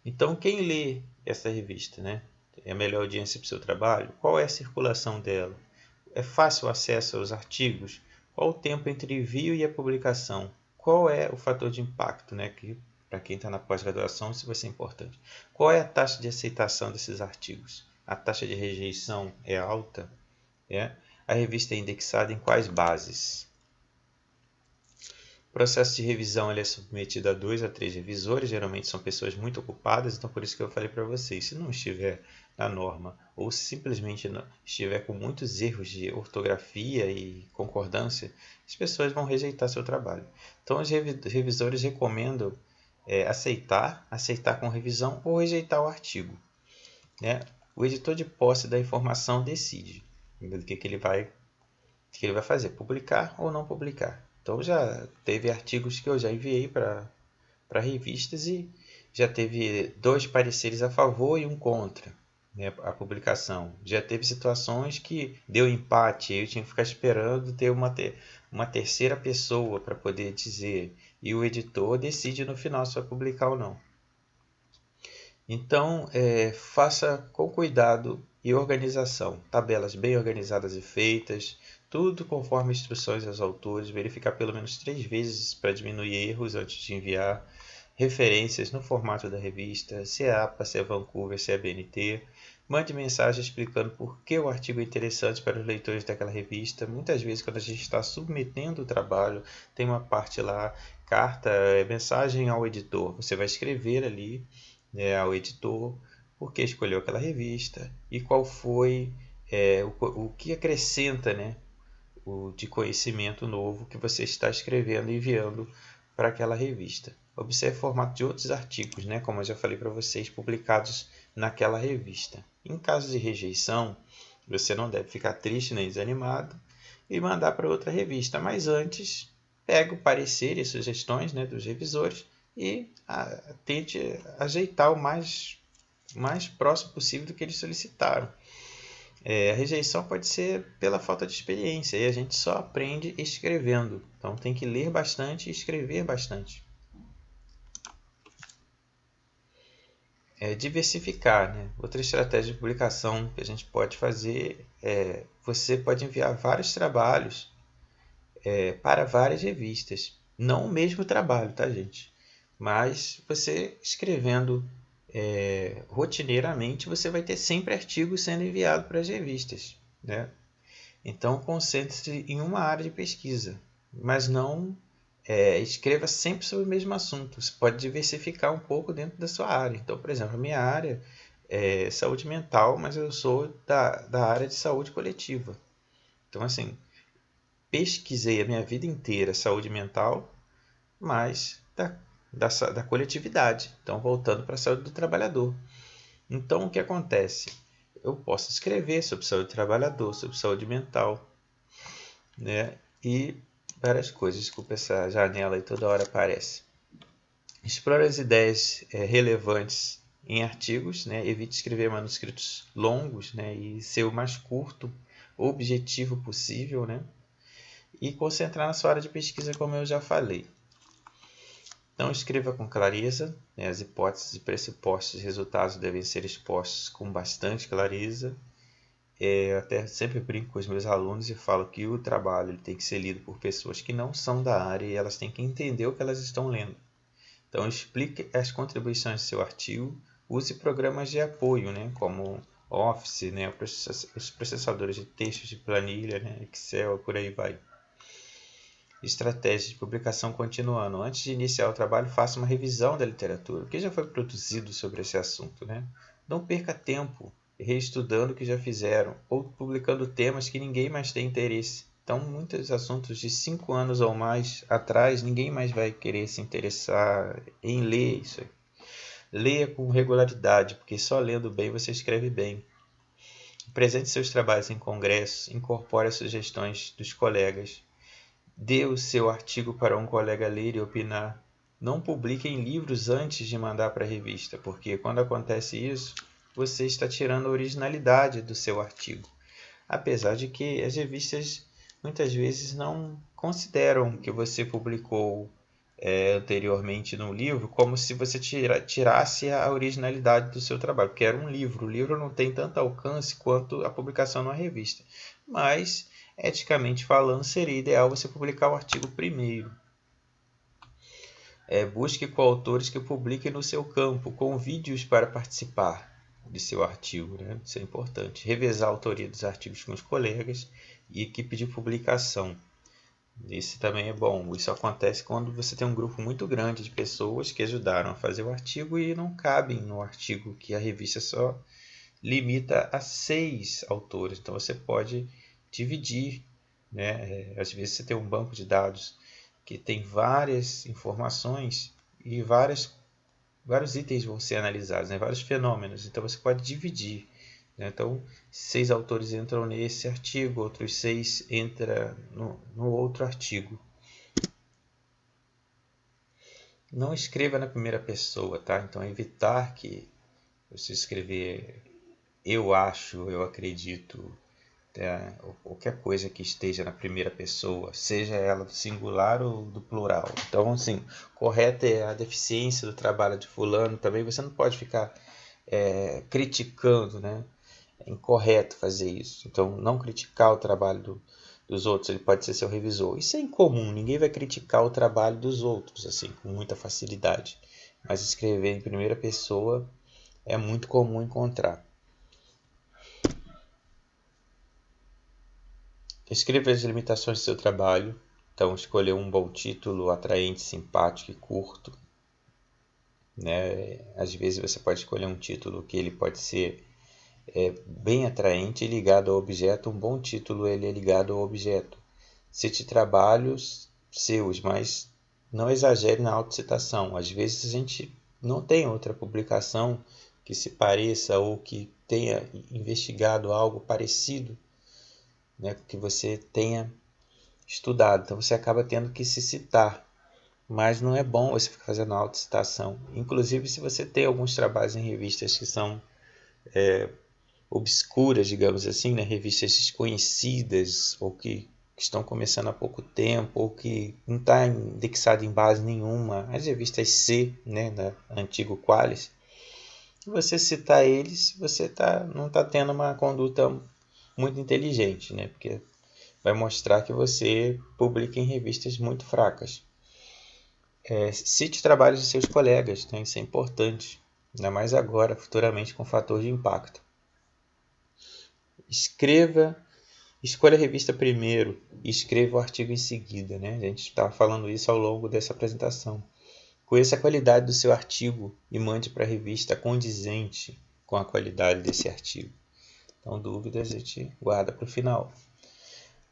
Então, quem lê essa revista, né? É a melhor audiência para o seu trabalho? Qual é a circulação dela? É fácil o acesso aos artigos? Qual o tempo entre envio e a publicação? Qual é o fator de impacto, né? Que para quem está na pós-graduação isso vai ser importante. Qual é a taxa de aceitação desses artigos? A taxa de rejeição é alta? A revista é indexada em quais bases? O processo de revisão ele é submetido a 2 a 3 revisores, geralmente são pessoas muito ocupadas, então por isso que eu falei para vocês, se não estiver na norma ou se simplesmente estiver com muitos erros de ortografia e concordância, as pessoas vão rejeitar seu trabalho. Então os revisores recomendam aceitar com revisão ou rejeitar o artigo. Né? O editor de posse da informação decide o que ele vai fazer, publicar ou não publicar. Então já teve artigos que eu já enviei para revistas e já teve 2 pareceres a favor e um contra, né, a publicação. Já teve situações que deu empate, eu tinha que ficar esperando ter uma terceira pessoa para poder dizer, e o editor decide no final se vai publicar ou não. Então, faça com cuidado e organização, tabelas bem organizadas e feitas, tudo conforme instruções aos autores, verificar pelo menos 3 vezes para diminuir erros antes de enviar, referências no formato da revista, se é APA, se é Vancouver, se é BNT, mande mensagem explicando por que o artigo é interessante para os leitores daquela revista. Muitas vezes quando a gente está submetendo o trabalho, tem uma parte lá, carta, mensagem ao editor, você vai escrever ali, né, ao editor, por que escolheu aquela revista e qual foi o que acrescenta, né, de conhecimento novo que você está escrevendo e enviando para aquela revista. Observe o formato de outros artigos, né, como eu já falei para vocês, publicados naquela revista. Em caso de rejeição, você não deve ficar triste nem desanimado e mandar para outra revista, mas antes pega o parecer e sugestões, né, dos revisores e tente ajeitar o mais próximo possível do que eles solicitaram. A rejeição pode ser pela falta de experiência e a gente só aprende escrevendo. Então tem que ler bastante e escrever bastante. Diversificar, né? Outra estratégia de publicação que a gente pode fazer você pode enviar vários trabalhos para várias revistas. Não o mesmo trabalho, tá, gente? Mas você escrevendo rotineiramente, você vai ter sempre artigos sendo enviados para as revistas, né? Então, concentre-se em uma área de pesquisa, mas não escreva sempre sobre o mesmo assunto. Você pode diversificar um pouco dentro da sua área. Então, por exemplo, a minha área é saúde mental, mas eu sou da área de saúde coletiva. Então, assim, pesquisei a minha vida inteira saúde mental, mas da coletividade. Então, voltando para a saúde do trabalhador. Então, o que acontece? Eu posso escrever sobre saúde do trabalhador, sobre saúde mental, né? E várias coisas. Desculpa, essa janela aí toda hora aparece. Explore as ideias relevantes em artigos, né? Evite escrever manuscritos longos, né? E ser o mais curto, objetivo possível, né? E concentrar na sua área de pesquisa, como eu já falei. Então, escreva com clareza, né? As hipóteses e pressupostos e resultados devem ser expostos com bastante clareza. Eu até sempre brinco com os meus alunos e falo que o trabalho ele tem que ser lido por pessoas que não são da área e elas têm que entender o que elas estão lendo. Então, explique as contribuições do seu artigo, use programas de apoio, né? Como Office, né? Os processadores de textos de planilha, né? Excel, por aí vai. Estratégia de publicação continuando. Antes de iniciar o trabalho, faça uma revisão da literatura, o que já foi produzido sobre esse assunto, né? Não perca tempo reestudando o que já fizeram ou publicando temas que ninguém mais tem interesse. Então, muitos assuntos de 5 anos ou mais atrás, ninguém mais vai querer se interessar em ler isso aí. Leia com regularidade, porque só lendo bem você escreve bem. Apresente seus trabalhos em congressos, incorpore as sugestões dos colegas. Dê o seu artigo para um colega ler e opinar. Não publique em livros antes de mandar para a revista, porque quando acontece isso, você está tirando a originalidade do seu artigo. Apesar de que as revistas muitas vezes não consideram que você publicou anteriormente no livro como se você tirasse a originalidade do seu trabalho, porque era um livro. O livro não tem tanto alcance quanto a publicação numa revista. Mas, eticamente falando, seria ideal você publicar o artigo primeiro. Busque coautores que publiquem no seu campo, convide-os para participar de seu artigo, né? Isso é importante. Revezar a autoria dos artigos com os colegas e equipe de publicação. Isso também é bom. Isso acontece quando você tem um grupo muito grande de pessoas que ajudaram a fazer o artigo e não cabem no artigo, que a revista só limita a 6 autores. Então você pode dividir, né? Às vezes você tem um banco de dados que tem várias informações e vários itens vão ser analisados, né? Vários fenômenos. Então você pode dividir. Então, 6 autores entram nesse artigo, outros 6 entram no outro artigo. Não escreva na primeira pessoa, tá? Então, evitar que você escrever eu acho, eu acredito, qualquer coisa que esteja na primeira pessoa, seja ela do singular ou do plural. Então, assim, correta é a deficiência do trabalho de fulano. Também você não pode ficar criticando, né? É incorreto fazer isso. Então, não criticar o trabalho dos outros, ele pode ser seu revisor. Isso é incomum, ninguém vai criticar o trabalho dos outros assim com muita facilidade. Mas escrever em primeira pessoa é muito comum encontrar. Escreva as limitações do seu trabalho. Então, escolher um bom título, atraente, simpático e curto. Né? Às vezes você pode escolher um título que ele pode ser bem atraente e ligado ao objeto. Um bom título ele é ligado ao objeto. Cite trabalhos seus, mas não exagere na autocitação. Às vezes a gente não tem outra publicação que se pareça ou que tenha investigado algo parecido, né, que você tenha estudado. Então você acaba tendo que se citar, mas não é bom você ficar fazendo autocitação. Inclusive, se você tem alguns trabalhos em revistas que são obscuras, digamos assim, né, revistas desconhecidas ou que estão começando há pouco tempo ou que não está indexado em base nenhuma, as revistas C, né, da antigo Qualis, se você citar eles, você não está tendo uma conduta muito inteligente, né, porque vai mostrar que você publica em revistas muito fracas. Cite trabalhos de seus colegas, né, isso é importante, ainda mais agora, futuramente, com fator de impacto. Escolha a revista primeiro e escreva o artigo em seguida, né? A gente está falando isso ao longo dessa apresentação. Conheça a qualidade do seu artigo e mande para a revista condizente com a qualidade desse artigo. Então, dúvidas a gente guarda para o final.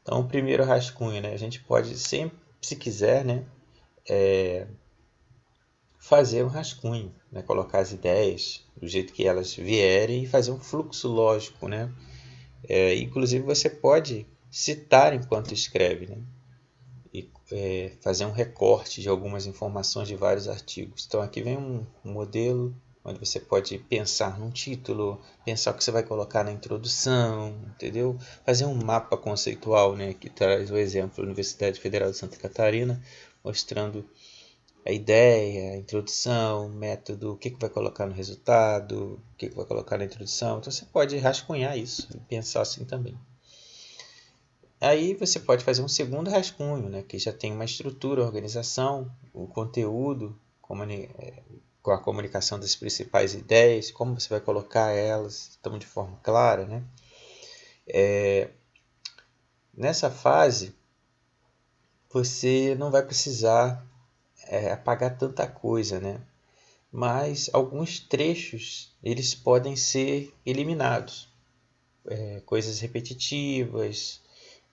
Então, o primeiro rascunho, né? A gente pode sempre, se quiser, né? Fazer um rascunho, né? Colocar as ideias do jeito que elas vierem e fazer um fluxo lógico, né? Inclusive você pode citar enquanto escreve, né? E fazer um recorte de algumas informações de vários artigos. Então aqui vem um modelo onde você pode pensar num título, pensar o que você vai colocar na introdução, entendeu? Fazer um mapa conceitual, né? Que traz o exemplo da Universidade Federal de Santa Catarina, mostrando a ideia, a introdução, o método, o que vai colocar no resultado, o que vai colocar na introdução. Então você pode rascunhar isso e pensar assim também. Aí você pode fazer um segundo rascunho, né, que já tem uma estrutura, organização, o conteúdo, com a comunicação das principais ideias, como você vai colocar elas, então de forma clara, né? Nessa fase, você não vai precisar apagar tanta coisa, né? Mas alguns trechos eles podem ser eliminados, coisas repetitivas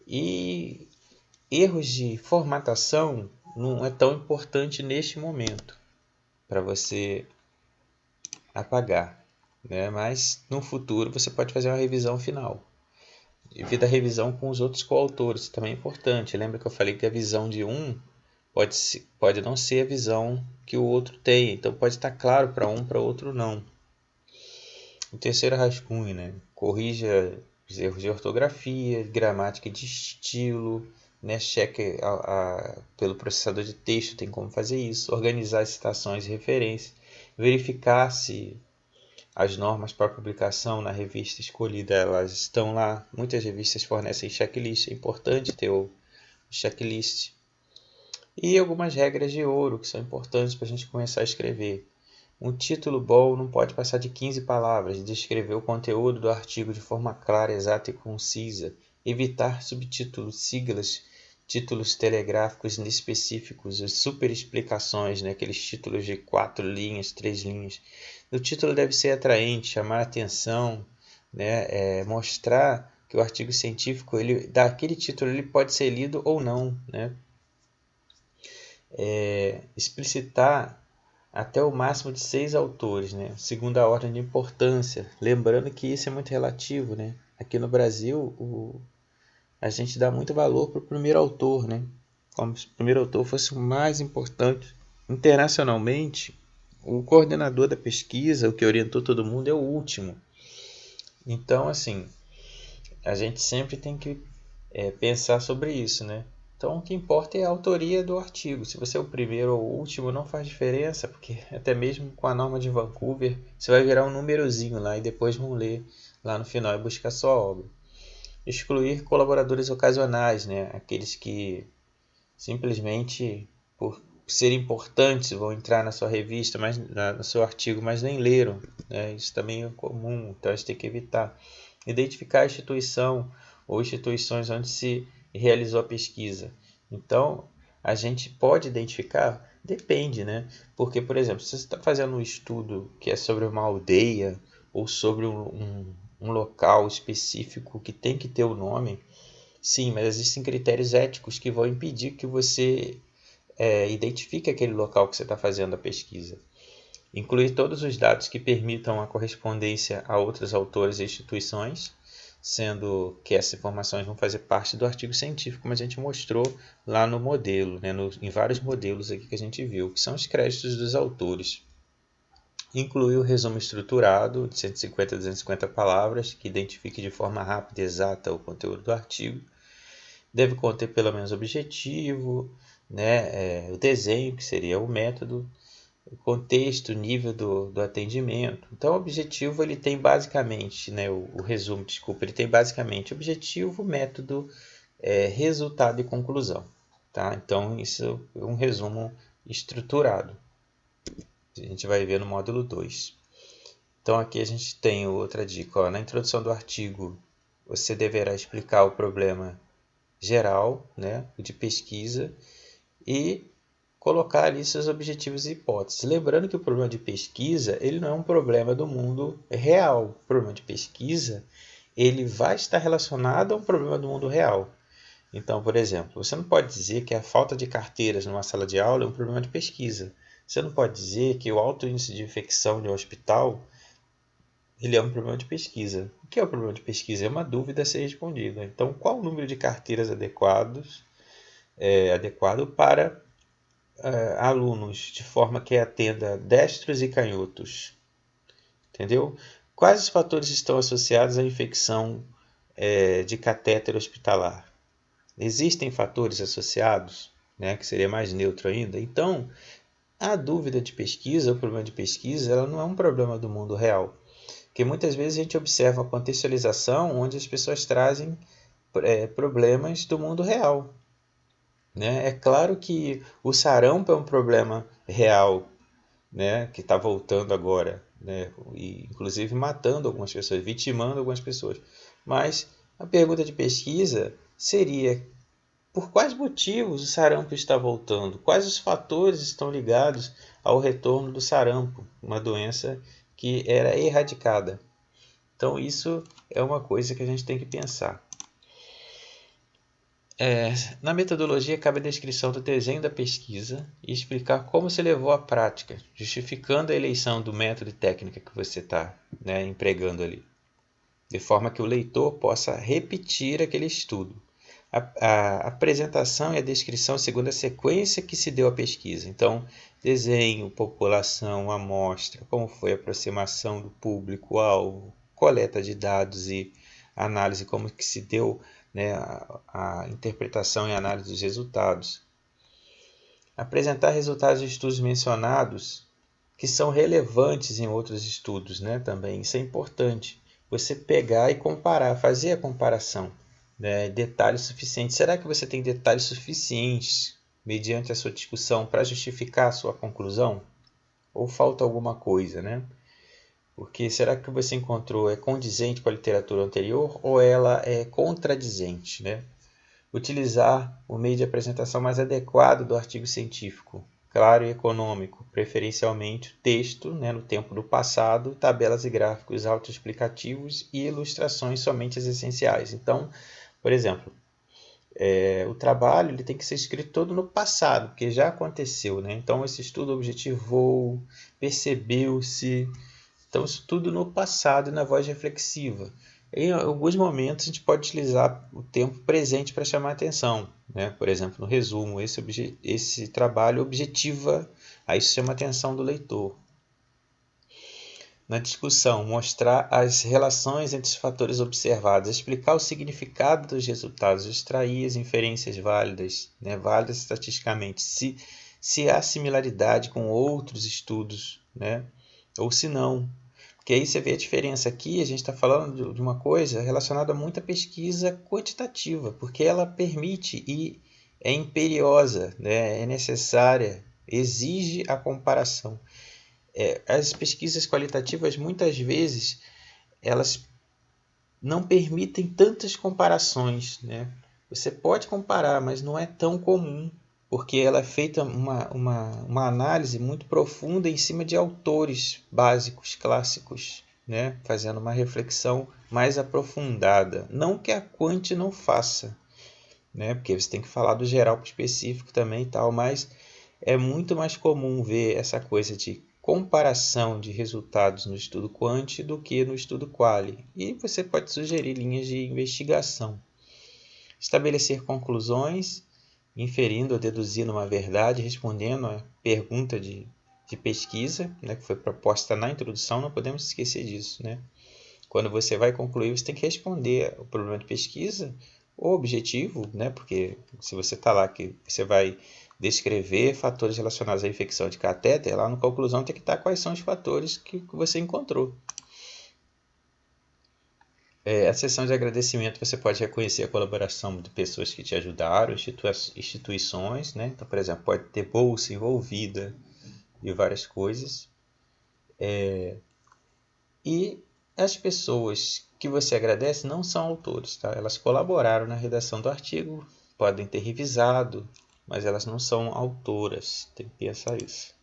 e erros de formatação não é tão importante neste momento para você apagar, né? Mas no futuro você pode fazer uma revisão final. Devido à revisão com os outros coautores, também é importante. Lembra que eu falei que a visão de um pode não ser a visão que o outro tem, então pode estar claro para um, para outro não. O terceiro rascunho, né? Corrija os erros de ortografia, gramática e de estilo, né? Cheque pelo processador de texto, tem como fazer isso, organizar as citações e referências, verificar se as normas para publicação na revista escolhida elas estão lá. Muitas revistas fornecem checklist, é importante ter o checklist. E algumas regras de ouro que são importantes para a gente começar a escrever. Um título bom não pode passar de 15 palavras, descrever o conteúdo do artigo de forma clara, exata e concisa, evitar subtítulos, siglas, títulos telegráficos inespecíficos, as super explicações, né? Aqueles títulos de 4 linhas, 3 linhas. O título deve ser atraente, chamar a atenção, né? Mostrar que o artigo científico, daquele título, ele pode ser lido ou não, né? Explicitar até o máximo de 6 autores, né? Segundo a ordem de importância. Lembrando que isso é muito relativo, né? Aqui no Brasil, a gente dá muito valor para o primeiro autor, né? Como se o primeiro autor fosse o mais importante. Internacionalmente, o coordenador da pesquisa, o que orientou todo mundo, é o último. Então, assim, a gente sempre tem que pensar sobre isso, né? Então, o que importa é a autoria do artigo. Se você é o primeiro ou o último, não faz diferença, porque até mesmo com a norma de Vancouver, você vai virar um númerozinho lá e depois vão ler lá no final e buscar sua obra. Excluir colaboradores ocasionais, né? Aqueles que simplesmente, por ser importantes, vão entrar na sua revista, no seu artigo, mas nem leram, né? Isso também é comum, então a gente tem que evitar. Identificar a instituição ou instituições onde se realizou a pesquisa. Então, a gente pode identificar? Depende, né? Porque, por exemplo, se você está fazendo um estudo que é sobre uma aldeia ou sobre um local específico que tem que ter o nome, sim, mas existem critérios éticos que vão impedir que você identifique aquele local que você está fazendo a pesquisa. Incluir todos os dados que permitam a correspondência a outros autores e instituições, sendo que essas informações vão fazer parte do artigo científico, como a gente mostrou lá no modelo, né, em vários modelos aqui que a gente viu, que são os créditos dos autores. Incluir o resumo estruturado de 150 a 250 palavras, que identifique de forma rápida e exata o conteúdo do artigo. Deve conter pelo menos o objetivo, né, o desenho, que seria o método, o contexto, o nível do atendimento. Então, o objetivo ele tem basicamente, né, o resumo, desculpa, ele tem basicamente objetivo, método, resultado e conclusão. Tá? Então, isso é um resumo estruturado. A gente vai ver no módulo 2. Então, aqui a gente tem outra dica. Ó, na introdução do artigo, você deverá explicar o problema geral, né, de pesquisa, e colocar ali seus objetivos e hipóteses. Lembrando que o problema de pesquisa ele não é um problema do mundo real. O problema de pesquisa ele vai estar relacionado a um problema do mundo real. Então, por exemplo, você não pode dizer que a falta de carteiras numa sala de aula é um problema de pesquisa. Você não pode dizer que o alto índice de infecção de um hospital ele é um problema de pesquisa. O que é o problema de pesquisa? É uma dúvida a ser respondida. Então, qual o número de carteiras adequado para alunos, de forma que atenda destros e canhotos? Entendeu? Quais os fatores estão associados à infecção de catéter hospitalar? Existem fatores associados, né, que seria mais neutro ainda? Então, a dúvida de pesquisa, o problema de pesquisa, ela não é um problema do mundo real. Porque muitas vezes a gente observa a contextualização onde as pessoas trazem problemas do mundo real. Né? É claro que o sarampo é um problema real né, que está voltando agora, né, e inclusive matando algumas pessoas, vitimando algumas pessoas. Mas a pergunta de pesquisa seria: por quais motivos o sarampo está voltando? Quais os fatores estão ligados ao retorno do sarampo, uma doença que era erradicada? Então isso é uma coisa que a gente tem que pensar. Na metodologia cabe a descrição do desenho da pesquisa e explicar como se levou à prática, justificando a eleição do método e técnica que você está, né, empregando ali, de forma que o leitor possa repetir aquele estudo. A apresentação e a descrição segundo a sequência que se deu à pesquisa. Então, desenho, população, amostra, como foi a aproximação do público-alvo, coleta de dados e análise, como que se deu, né, a interpretação e análise dos resultados. Apresentar resultados de estudos mencionados que são relevantes em outros estudos, né, também. Isso é importante. Você pegar e comparar, fazer a comparação. Né, detalhes suficientes. Será que você tem detalhes suficientes mediante a sua discussão para justificar a sua conclusão? Ou falta alguma coisa, né? Porque será que o que você encontrou é condizente com a literatura anterior ou ela é contradizente, né? Utilizar o meio de apresentação mais adequado do artigo científico, claro e econômico, preferencialmente texto, né, no tempo do passado, tabelas e gráficos autoexplicativos e ilustrações somente as essenciais. Então, por exemplo, o trabalho ele tem que ser escrito todo no passado, porque já aconteceu, né? Então esse estudo objetivou, percebeu-se, então isso tudo no passado e na voz reflexiva. Em alguns momentos a gente pode utilizar o tempo presente para chamar a atenção, né? Por exemplo, no resumo, esse trabalho objetiva, aí isso chama a atenção do leitor. Na discussão, mostrar as relações entre os fatores observados, explicar o significado dos resultados, extrair as inferências válidas, né, válidas estatisticamente, se há similaridade com outros estudos, né, ou se não. Porque aí você vê a diferença aqui, a gente está falando de uma coisa relacionada muito à pesquisa quantitativa, porque ela permite e é imperiosa, né, é necessária, exige a comparação. As pesquisas qualitativas muitas vezes elas não permitem tantas comparações, né? Você pode comparar, mas não é tão comum, porque ela é feita uma análise muito profunda em cima de autores básicos, clássicos, né? Fazendo uma reflexão mais aprofundada. Não que a quant não faça, né? Porque você tem que falar do geral para o específico também e tal, mas é muito mais comum ver essa coisa de comparação de resultados no estudo quant do que no estudo quali. E você pode sugerir linhas de investigação. Estabelecer conclusões, inferindo ou deduzindo uma verdade, respondendo a pergunta de pesquisa, né, que foi proposta na introdução, não podemos esquecer disso, né? Quando você vai concluir, você tem que responder o problema de pesquisa, o objetivo, né? Porque se você está lá que você vai descrever fatores relacionados à infecção de catéter, lá na conclusão tem que estar quais são os fatores que você encontrou. A sessão de agradecimento você pode reconhecer a colaboração de pessoas que te ajudaram, instituições, né? Então, por exemplo, pode ter bolsa envolvida e várias coisas. E as pessoas que você agradece não são autores, tá? Elas colaboraram na redação do artigo, podem ter revisado, mas elas não são autoras. Tem que pensar isso.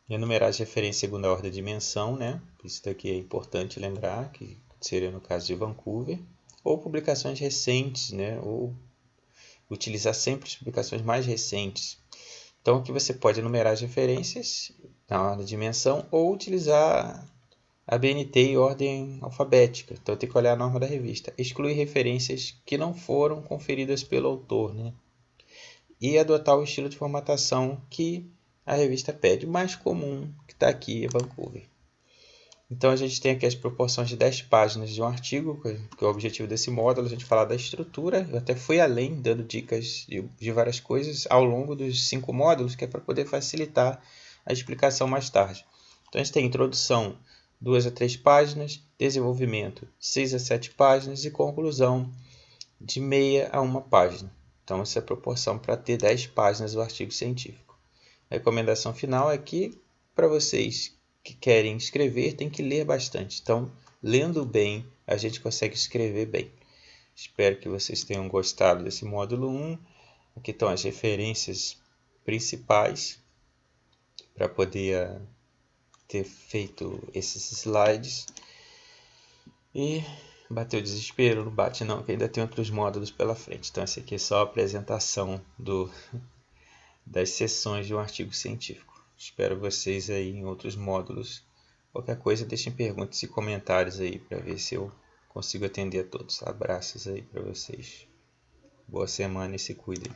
Enumerar as referências segundo a ordem de menção, né? Isso daqui é importante lembrar, que seria no caso de Vancouver. Ou publicações recentes, né? Ou utilizar sempre as publicações mais recentes. Então aqui você pode enumerar as referências na ordem de menção ou utilizar a BNT em ordem alfabética. Então tem que olhar a norma da revista. Excluir referências que não foram conferidas pelo autor, né? E adotar o estilo de formatação que a revista pede. O mais comum que está aqui é Vancouver. Então a gente tem aqui as proporções de 10 páginas de um artigo, que é o objetivo desse módulo, a gente falar da estrutura. Eu até fui além, dando dicas de várias coisas ao longo dos 5 módulos, que é para poder facilitar a explicação mais tarde. Então a gente tem introdução, 2 a 3 páginas, desenvolvimento, 6 a 7 páginas e conclusão, de meia a 1 página. Então essa é a proporção para ter 10 páginas do artigo científico. A recomendação final é que, para vocês que querem escrever, tem que ler bastante. Então, lendo bem, a gente consegue escrever bem. Espero que vocês tenham gostado desse módulo 1. Aqui estão as referências principais para poder ter feito esses slides. E bateu o desespero, não bate não, que ainda tem outros módulos pela frente. Então essa aqui é só a apresentação das sessões de um artigo científico. Espero vocês aí em outros módulos. Qualquer coisa deixem perguntas e comentários aí para ver se eu consigo atender a todos. Abraços aí para vocês. Boa semana e se cuidem.